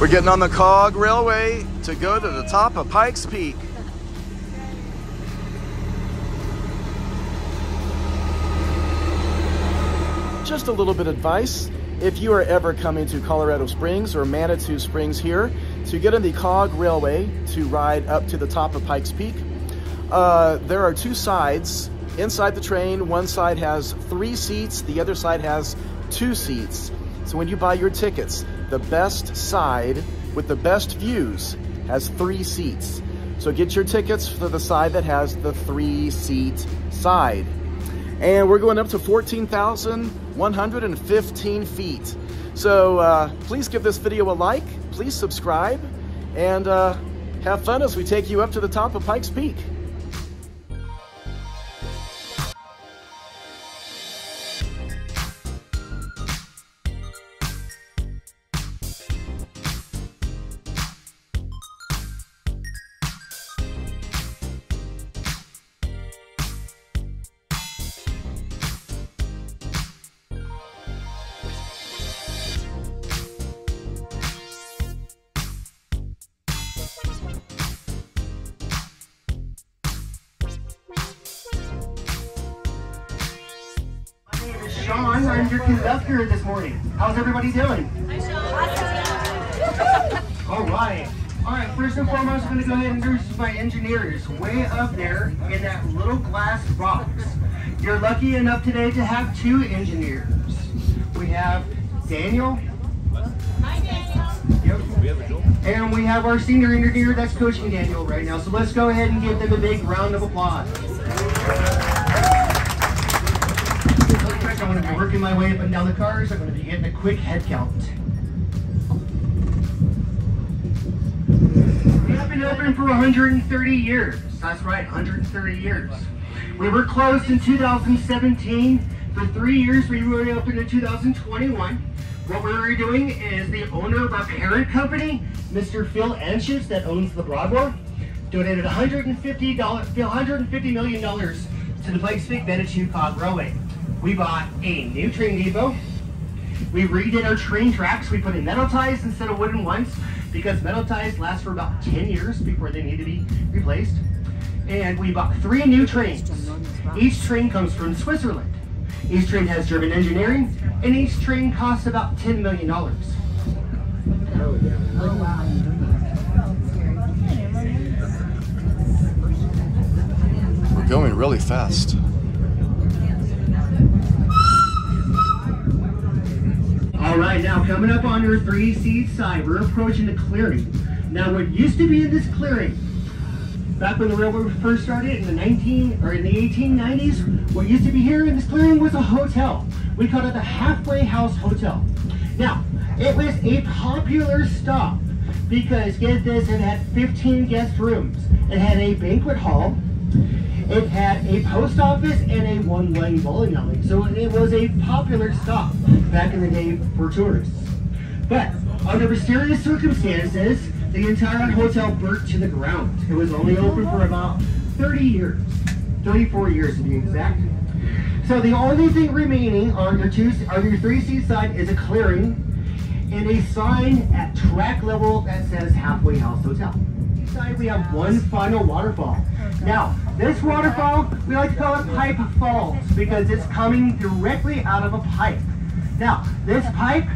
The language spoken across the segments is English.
We're getting on the Cog Railway to go to the top of Pikes Peak. Just a little bit of advice. If you are ever coming to Colorado Springs or Manitou Springs here, to get on the Cog Railway to ride up to the top of Pikes Peak, there are two sides inside the train. One side has 3 seats, the other side has 2 seats. So when you buy your tickets, the best side with the best views has 3 seats. So get your tickets for the side that has the 3-seat side. And we're going up to 14,115 feet. So please give this video a like, please subscribe, and have fun as we take you up to the top of Pikes Peak. Sean, I'm your conductor this morning. How's everybody doing? All right. First and foremost, I'm going to go ahead and introduce my engineers way up there in that little glass box. You're lucky enough today to have 2 engineers. We have Daniel. Hi, Daniel. Yep. And we have our senior engineer that's coaching Daniel right now. So let's go ahead and give them a big round of applause. I'm going to be working my way up and down the cars. I'm going to be getting a quick head count. We have been open for 130 years. That's right, 130 years. We were closed in 2017. For 3 years, we were open in 2021. What we were doing is the owner of our parent company, Mr. Phil Anschutz, that owns the Broadway, donated $150 million to the Pikes Peak Manitou Cog Railway. We bought a new train depot. We redid our train tracks. We put in metal ties instead of wooden ones because metal ties last for about 10 years before they need to be replaced. And we bought 3 new trains. Each train comes from Switzerland. Each train has German engineering, and each train costs about $10 million. We're going really fast. All right, now coming up on your 3-seat side, we're approaching the clearing. Now, what used to be in this clearing, back when the railroad first started in the 1890s, what used to be here in this clearing was a hotel. We called it the Halfway House Hotel. Now, it was a popular stop because, get this, it had 15 guest rooms. It had a banquet hall. It had a post office and a 1-lane bowling alley. So it was a popular stop back in the day for tourists. But under mysterious circumstances, the entire hotel burnt to the ground. It was only open for about 30 years, 34 years to be exact. So the only thing remaining on your 3-seat side is a clearing and a sign at track level that says Halfway House Hotel. Side we have one final waterfall. Now, this waterfall, we like to call it Pipe Falls because it's coming directly out of a pipe. Now, this pipe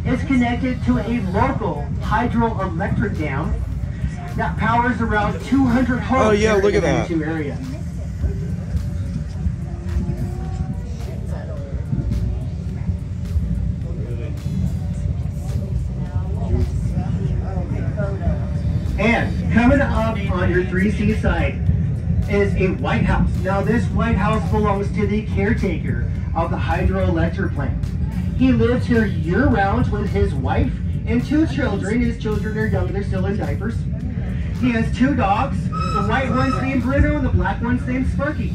is connected to a local hydroelectric dam that powers around 200 homes. Oh yeah, look at that. Area. And coming up on your 3-seat side is a White House. Now this White House belongs to the caretaker of the hydroelectric plant. He lives here year-round with his wife and 2 children. His children are young, they're still in diapers. He has 2 dogs. The white one's named Bruno and the black one's named Sparky.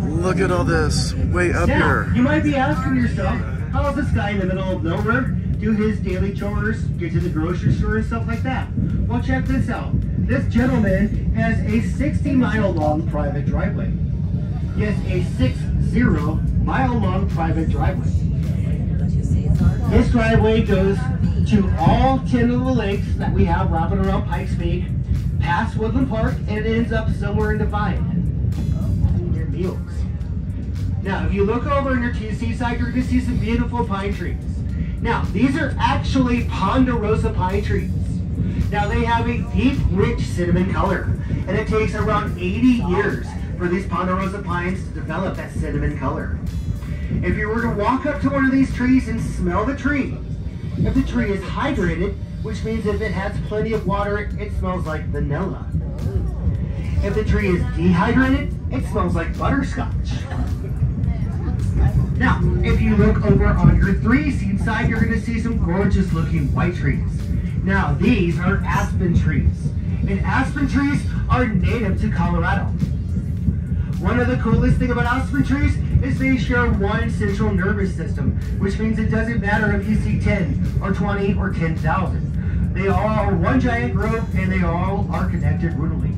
Look at all this way up Now, here. you might be asking yourself, how does this guy in the middle of nowhere do his daily chores, get to the grocery store and stuff like that? Well, check this out. This gentleman has a 60-mile-long private driveway. Yes, a 60-mile-long private driveway. This driveway goes to all 10 of the lakes that we have wrapping around Pikes Peak, past Woodland Park, and it ends up somewhere in Divide, near Meals. Now, if you look over in your seaside, you're going to see some beautiful pine trees. Now, these are actually ponderosa pine trees. Now, they have a deep, rich cinnamon color, and it takes around 80 years for these ponderosa pines to develop that cinnamon color. If you were to walk up to one of these trees and smell the tree, if the tree is hydrated, which means if it has plenty of water, it smells like vanilla. If the tree is dehydrated, it smells like butterscotch. Now, if you look over on your 3-seed side, you're going to see some gorgeous looking white trees. Now, these are aspen trees, and aspen trees are native to Colorado. One of the coolest things about aspen trees is they share one central nervous system, which means it doesn't matter if you see 10 or 20 or 10,000. They all are one giant group, and they all are connected rootably.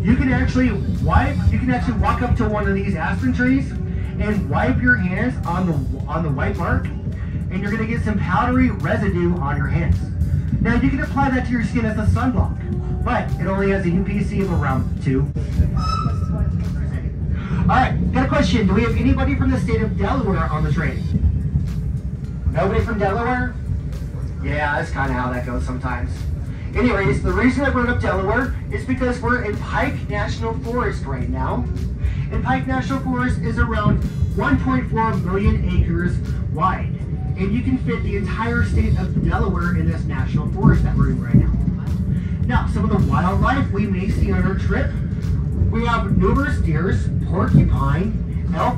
You can actually walk up to one of these aspen trees and wipe your hands on the white bark, and you're going to get some powdery residue on your hands. Now, you can apply that to your skin as a sunblock, but it only has a UPC of around 2. Alright, got a question. Do we have anybody from the state of Delaware on the train? Nobody from Delaware? Yeah, that's kind of how that goes sometimes. Anyways, the reason I brought up Delaware is because we're in Pike National Forest right now. And Pike National Forest is around 1.4 million acres wide. And you can fit the entire state of Delaware in this national forest that we're in right now. Now, some of the wildlife we may see on our trip. We have numerous deers, porcupine, elk,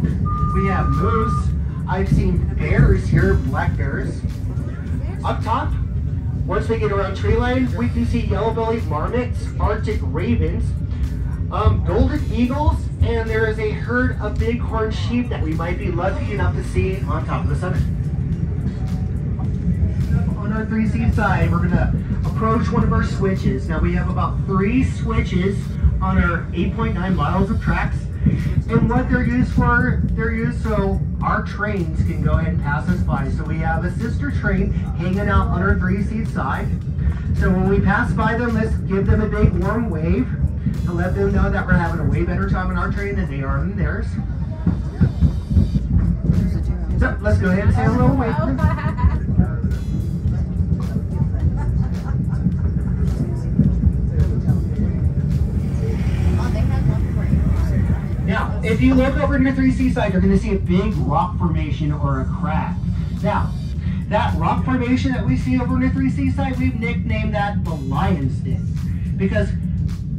we have moose. I've seen bears here, black bears. Up top, once we get around tree line, we can see yellow-bellied marmots, Arctic ravens, golden eagles, and there is a herd of bighorn sheep that we might be lucky enough to see on top of the summit. On our 3-seed side, we're going to approach one of our switches. Now, we have about 3 switches on our 8.9 miles of tracks, and what they're used for, they're used so our trains can go ahead and pass us by. So we have a sister train hanging out on our 3-seed side. So when we pass by them, let's give them a big warm wave to let them know that we're having a way better time on our train than they are in theirs. So let's go ahead and say a little wave. Now, if you look over in your 3C side, you're going to see a big rock formation or a crack. Now, that rock formation that we see over in the 3C side, we've nicknamed that the Lion's Den, because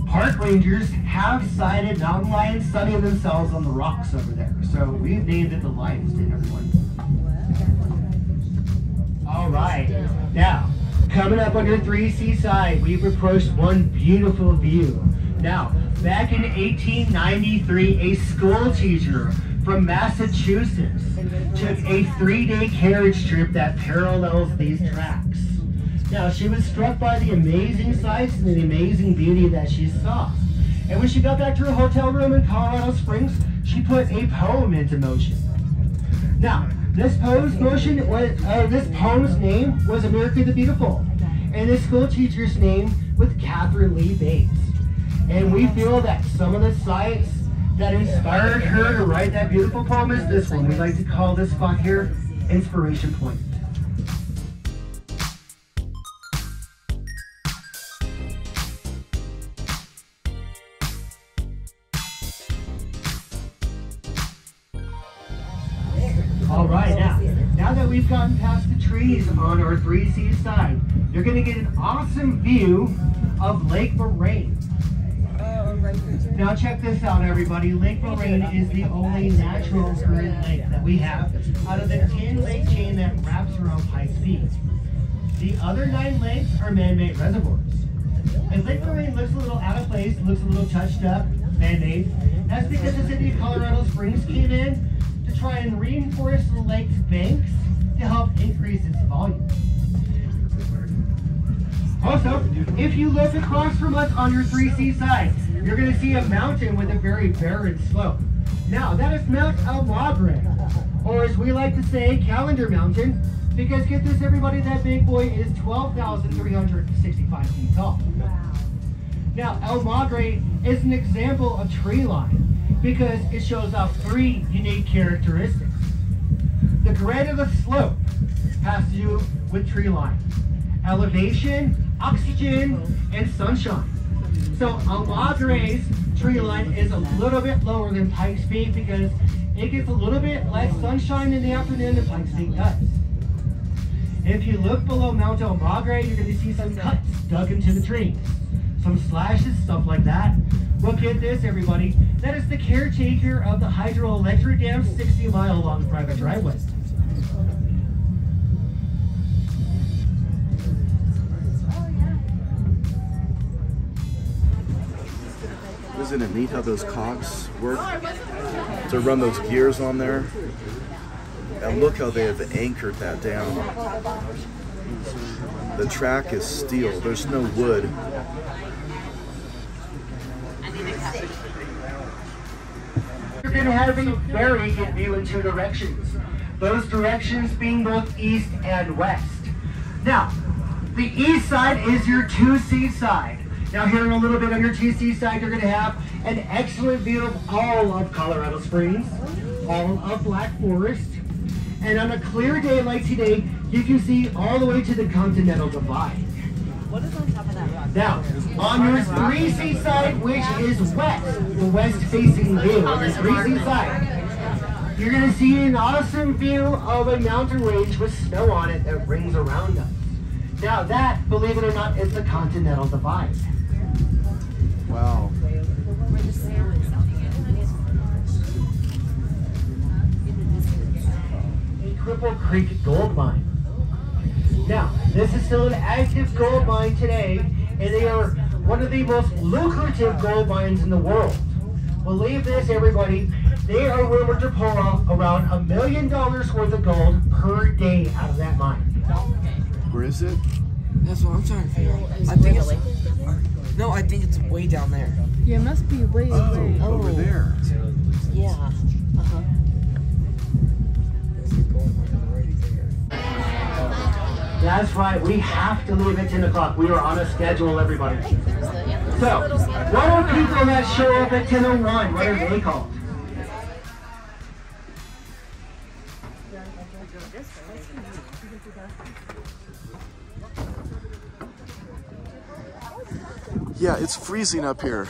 park rangers have sighted mountain lions sunning themselves on the rocks over there. So we've named it the Lion's Den, everyone. All right, now, coming up on your 3C side, we've approached one beautiful view. Now, back in 1893, a school teacher from Massachusetts took a 3-day carriage trip that parallels these tracks. Now, she was struck by the amazing sights and the amazing beauty that she saw. And when she got back to her hotel room in Colorado Springs, she put a poem into motion. Now, this poem's name was America the Beautiful, and this school teacher's name was Catherine Lee Bates. And we feel that some of the sights that inspired her to write that beautiful poem is this one. We like to call this spot here Inspiration Point. All right, now that we've gotten past the trees on our 3C side, you're going to get an awesome view of Lake Moraine. Now check this out, everybody. Lake Moraine is the only natural current lake that we have out of the 10-lake chain that wraps around Pikes Peak. The other 9 lakes are man-made reservoirs. And Lake Moraine looks a little out of place, looks a little touched up, man-made. That's because the city of Colorado Springs came in to try and reinforce the lake's banks to help increase its volume. Also, if you look across from us on your 3C side, you're going to see a mountain with a very barren slope. Now, that is Mount El Magre. or as we like to say, Calendar Mountain, because get this everybody, that big boy is 12,365 feet tall. Wow. Now, El Magre is an example of tree line because it shows off 3 unique characteristics. The grade of the slope has to do with tree line, elevation, oxygen, and sunshine. So El Magre's tree line is a little bit lower than Pikes Peak because it gets a little bit less sunshine in the afternoon than Pikes Peak does. If you look below Mount El Magre, you're going to see some cuts dug into the trees, some slashes, stuff like that. Look at this, everybody. That is the caretaker of the hydroelectric dam 60-mile long private driveway. Isn't it neat how those cogs work to run those gears on there? And look how they have anchored that down. The track is steel, there's no wood. You're going to have a very good view in 2 directions. Those directions being both east and west. Now, the east side is your 2C side. Now here in a little bit on your 2C side, you're going to have an excellent view of all of Colorado Springs, all of Black Forest, and on a clear day like today, you can see all the way to the Continental Divide. What is on top of that rock? Now, on your 3C side, which is west, the west-facing view on your 3C side, you're going to see an awesome view of a mountain range with snow on it that rings around us. Now that, believe it or not, is the Continental Divide. Wow. A Cripple Creek gold mine. Now, this is still an active gold mine today, and they are one of the most lucrative gold mines in the world. Believe this, everybody, they are rumored to pull out around $1 million worth of gold per day out of that mine. Where is it? That's what I'm trying to figure out. I think it's, no, I think it's way down there. Yeah, it must be way, way. Over there. Yeah. Uh-huh. There's a gold mine right there. That's right, we have to leave at 10 o'clock. We are on a schedule, everybody. So, what are people that show up at 10:01? What are they called? Yeah, it's freezing up here.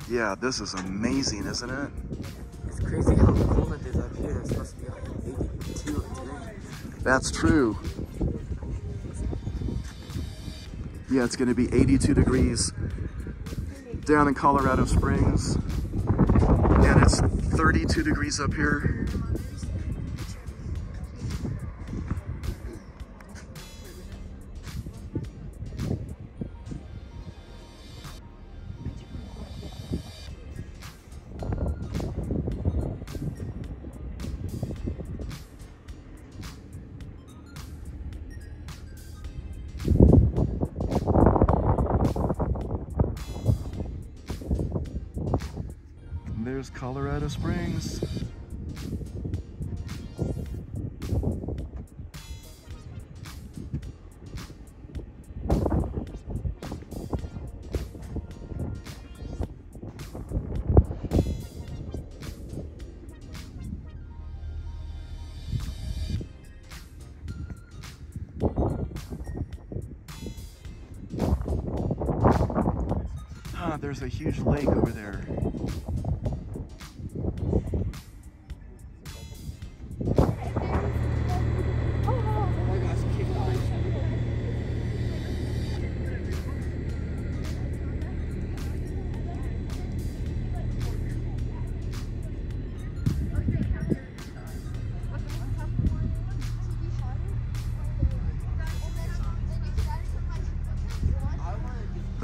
Yeah, this is amazing, isn't it? It's crazy how cold it is up here. It's supposed to be like 82 today. That's true. Yeah, it's going to be 82 degrees down in Colorado Springs. And it's 32 degrees up here. There's Colorado Springs. Ah, there's a huge lake over there.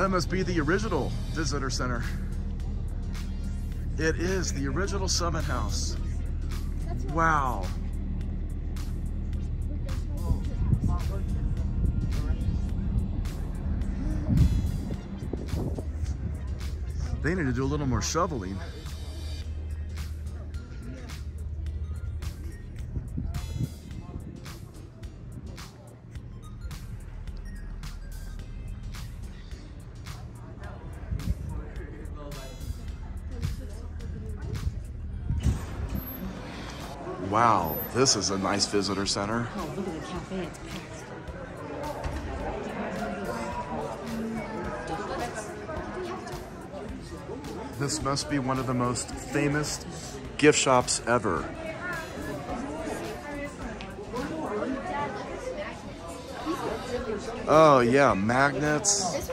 That must be the original visitor center. It is the original Summit House. Wow. They need to do a little more shoveling. Wow, this is a nice visitor center. Oh, look at the cafe. It's packed. This must be one of the most famous gift shops ever. Oh yeah, magnets.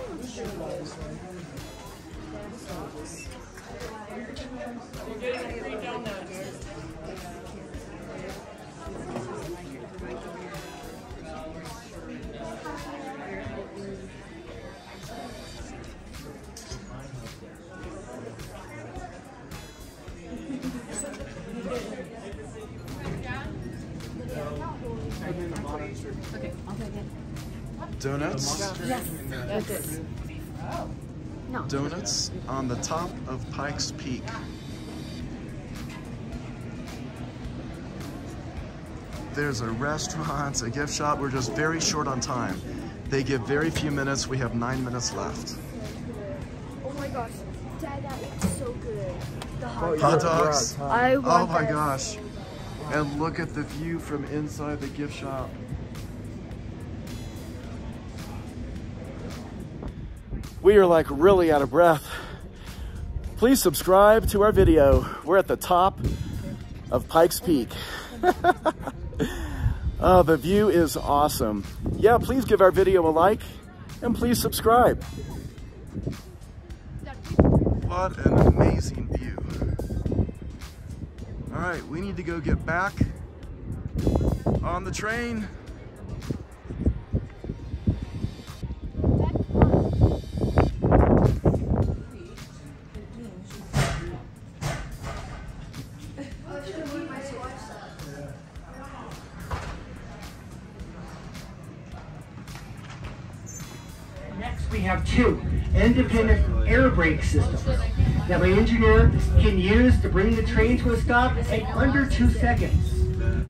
Okay, I'll take it. Donuts. Yes, that's it. No. Donuts on the top of Pikes Peak. There's a restaurant, a gift shop. We're just very short on time. They give very few minutes. We have 9 minutes left. Oh my gosh, Dad, that looks so good. The Hot dogs. I Oh want my this. gosh. And look at the view from inside the gift shop. We are like really out of breath. Please subscribe to our video. We're at the top of Pikes Peak. Oh, the view is awesome. Yeah, please give our video a like and please subscribe. What an amazing view. All right, we need to go get back on the train. Next, we have two independent air brake systems that my engineer can use to bring the train to a stop in under 2 seconds.